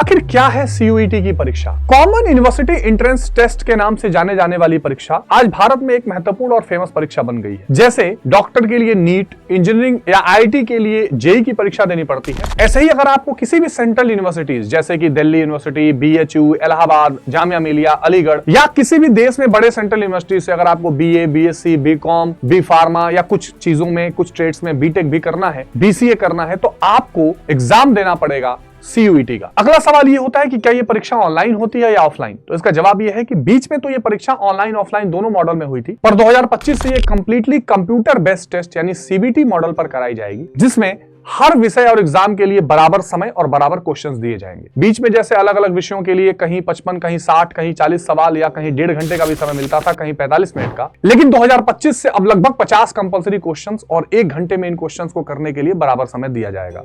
आखिर क्या है सीयूईटी की परीक्षा? कॉमन यूनिवर्सिटी एंट्रेंस टेस्ट के नाम से जाने जाने वाली परीक्षा आज भारत में एक महत्वपूर्ण और फेमस परीक्षा बन गई है। जैसे डॉक्टर के लिए नीट, इंजीनियरिंग या आईआईटी के लिए जेईई की परीक्षा देनी पड़ती है, ऐसे ही अगर आपको किसी भी सेंट्रल यूनिवर्सिटीज जैसे कि दिल्ली यूनिवर्सिटी, बीएचयू, इलाहाबाद, जामिया मिलिया, अलीगढ़ या किसी भी देश में बड़े सेंट्रल यूनिवर्सिटी से अगर आपको BA, BSc, BCom, B pharma या कुछ चीजों में, कुछ ट्रेड्स में बीटेक भी करना है, बीसीए करना है, तो आपको एग्जाम देना पड़ेगा सीयूईटी का। अगला सवाल ये होता है कि क्या ये परीक्षा ऑनलाइन होती है या ऑफलाइन? तो इसका जवाब ये है कि बीच में तो ये परीक्षा ऑनलाइन ऑफलाइन दोनों मॉडल में हुई थी, पर 2025 से ये कंप्लीटली कंप्यूटर बेस्ड टेस्ट यानी सीबीटी मॉडल पर कराई जाएगी, जिसमें हर विषय और एग्जाम के लिए बराबर समय और बराबर क्वेश्चंस दिए जाएंगे। बीच में जैसे अलग अलग विषयों के लिए कहीं 55, कहीं 60, कहीं 40 सवाल या कहीं 1.5 घंटे का भी समय मिलता था, कहीं 45 मिनट का, लेकिन 2025 से अब लगभग 50 कंपल्सरी क्वेश्चंस और 1 घंटे में इन क्वेश्चंस को करने के लिए बराबर समय दिया जाएगा।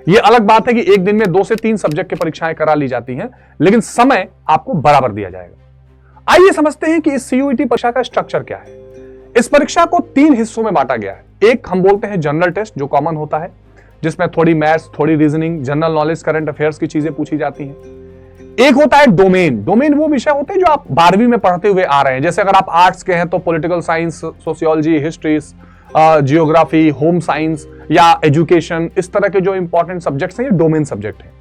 ये अलग बात है कि एक दिन में 2 से 3 सब्जेक्ट की परीक्षाएं करा ली जाती हैं, लेकिन समय आपको बराबर दिया जाएगा। आइए समझते हैं कि इस सीयूईटी परीक्षा का स्ट्रक्चर क्या है। इस परीक्षा को 3 हिस्सों में बांटा गया है। एक हम बोलते हैं जनरल टेस्ट, जो कॉमन होता है, जिसमें थोड़ी मैथ्स, थोड़ी reasoning, general knowledge, current affairs की चीजें पूछी जाती हैं। एक होता है डोमेन। डोमेन वो विषय होते हैं जो आप 12वीं में पढ़ते हुए आ रहे हैं। जैसे अगर आप आर्ट्स के हैं तो political science, sociology, history, geography, home science या एजुकेशन, इस तरह के जो इंपॉर्टेंट सब्जेक्ट्स हैं ये डोमेन सब्जेक्ट हैं।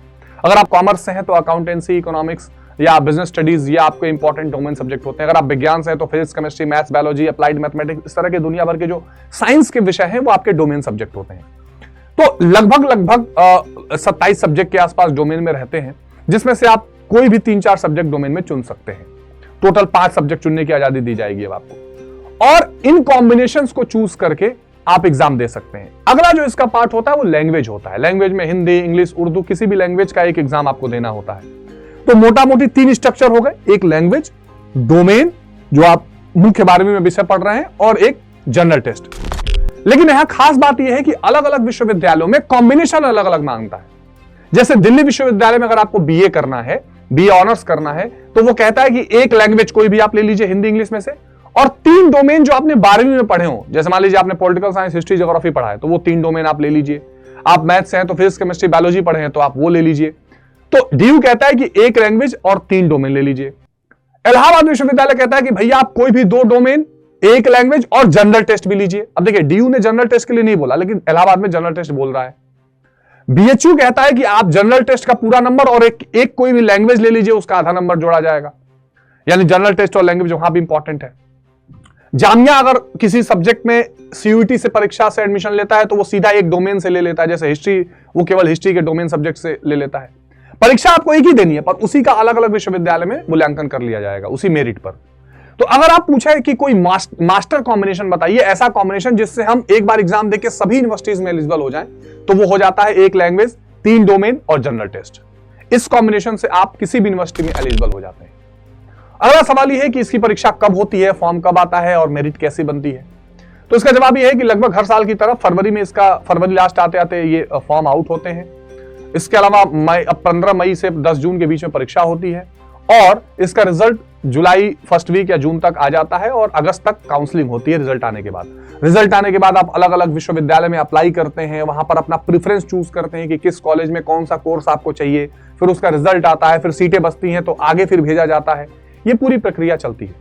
अगर आप कॉमर्स से हैं तो अकाउंटेंसी, इकोनॉमिक्स या बिजनेस स्टडीज, ये आपके इंपॉर्टेंट डोमेन सब्जेक्ट होते हैं। अगर आप विज्ञान से हैं तो physics, chemistry, maths, biology, applied mathematics, इस तरह के दुनिया भर के जो साइंस के विषय हैं वो आपके डोमेन सब्जेक्ट होते हैं। तो लगभग 27 सब्जेक्ट के आसपास डोमेन में रहते हैं, जिसमें से आप कोई भी 3-4 सब्जेक्ट डोमेन में चुन सकते हैं। टोटल 5 सब्जेक्ट चुनने की आजादी दी जाएगी अब आपको, और इन कॉम्बिनेशंस को चूज करके आप एग्जाम दे सकते हैं। अगला जो इसका पार्ट होता है वो लैंग्वेज होता है। लैंग्वेज में हिंदी, इंग्लिश, उर्दू, किसी भी लैंग्वेज का एक एग्जाम आपको देना होता है। तो मोटा मोटी 3 स्ट्रक्चर हो गए, एक लैंग्वेज, डोमेन जो आप मुख्य 12वीं में विषय पढ़ रहे हैं, और एक जनरल टेस्ट। लेकिन यहां खास बात यह है कि अलग अलग विश्वविद्यालयों में कॉम्बिनेशन अलग अलग मांगता है। जैसे दिल्ली विश्वविद्यालय में अगर आपको बीए करना है, बीए ऑनर्स करना है, तो वो कहता है कि एक लैंग्वेज कोई भी आप ले लीजिए हिंदी, इंग्लिश में से, और 3 डोमेन जो आपने 12वीं में पढ़े हो, जैसे मान लीजिए आपने पॉलिटिकल साइंस, हिस्ट्री, ज्योग्राफी पढ़ा है, तो वो 3 डोमेन आप ले लीजिए। आप मैथ से हैं तो फिजिक्स, केमिस्ट्री, बायोलॉजी पढ़े हैं तो आप वो ले लीजिए। तो डीयू कहता है कि एक लैंग्वेज और 3 डोमेन ले लीजिए। इलाहाबाद विश्वविद्यालय कहता है कि भैया आप कोई भी 2 डोमेन, एक लैंग्वेज और जनरल टेस्ट भी लीजिए। अब देखिए, डीयू ने जनरल टेस्ट के लिए नहीं बोला, लेकिन इलाहाबाद में जनरल टेस्ट बोल रहा है। बीएचयू कहता है कि आप जनरल टेस्ट का पूरा नंबर और एक कोई भी लैंग्वेज ले लीजिए, उसका आधा नंबर जोड़ा जाएगा, यानी जनरल टेस्ट और लैंग्वेज वहां भी इंपॉर्टेंट है। जामिया अगर किसी सब्जेक्ट में सीयूईटी से परीक्षा से एडमिशन लेता है तो वो सीधा एक डोमेन से ले लेता है, जैसे हिस्ट्री, वो केवल हिस्ट्री के डोमेन सब्जेक्ट से ले लेता है। परीक्षा आपको एक ही देनी है, पर उसी का अलग अलग विश्वविद्यालय में मूल्यांकन कर लिया जाएगा उसी मेरिट पर। तो अगर आप पूछे कि कोई मास्टर कॉम्बिनेशन बताइए, ऐसा कॉम्बिनेशन जिससे हम एक बार एग्जाम देके सभी यूनिवर्सिटीज में एलिजिबल हो जाएं, तो वो हो जाता है एक लैंग्वेज, 3 डोमेन और जनरल टेस्ट। इस कॉम्बिनेशन से आप किसी भी यूनिवर्सिटी में एलिजिबल हो जाते हैं। अगला सवाल यह है कि इसकी परीक्षा कब होती है, फॉर्म कब आता है और मेरिट कैसे बनती है? तो इसका जवाब यह है कि लगभग हर साल की तरह फरवरी में फरवरी लास्ट आते आते ये फॉर्म आउट होते हैं। इसके अलावा 15 मई से 10 जून के बीच में परीक्षा होती है, और इसका रिजल्ट जुलाई फर्स्ट वीक या जून तक आ जाता है, और अगस्त तक काउंसलिंग होती है रिजल्ट आने के बाद। रिजल्ट आने के बाद आप अलग अलग विश्वविद्यालय में अप्लाई करते हैं, वहां पर अपना प्रेफरेंस चूज करते हैं कि किस कॉलेज में कौन सा कोर्स आपको चाहिए, फिर उसका रिजल्ट आता है, फिर सीटें बचती हैं तो आगे फिर भेजा जाता है। ये पूरी प्रक्रिया चलती है।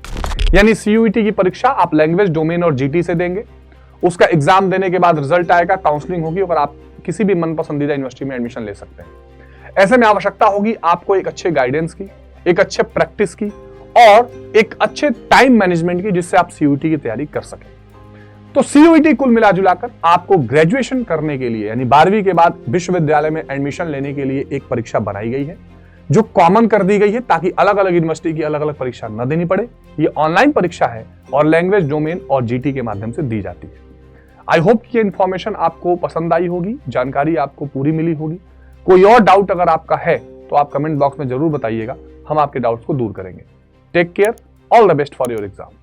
यानी सीयूईटी की परीक्षा आप लैंग्वेज, डोमेन और जीटी से देंगे। उसका एग्जाम देने के बाद रिजल्ट आएगा, काउंसलिंग होगी, और आप किसी भी मन पसंदीदा यूनिवर्सिटी में एडमिशन ले सकते हैं। ऐसे में आवश्यकता होगी आपको एक अच्छे गाइडेंस की, एक अच्छे प्रैक्टिस की, और एक अच्छे टाइम मैनेजमेंट की, जिससे आप सीयूईटी की तैयारी कर सकें। तो सीयूईटी कुल मिला जुलाकर आपको ग्रेजुएशन करने के लिए, यानी 12वीं के बाद विश्वविद्यालय में एडमिशन लेने के लिए एक परीक्षा बनाई गई है, जो कॉमन कर दी गई है, ताकि अलग अलग यूनिवर्सिटी की अलग अलग परीक्षा न देनी पड़े। ये ऑनलाइन परीक्षा है और लैंग्वेज, डोमेन और जीटी के माध्यम से दी जाती है। आई होप कि ये इंफॉर्मेशन आपको पसंद आई होगी, जानकारी आपको पूरी मिली होगी। कोई और डाउट अगर आपका है तो आप कमेंट बॉक्स में जरूर बताइएगा, हम आपके डाउट्स को दूर करेंगे। Take care, all the best for your exam.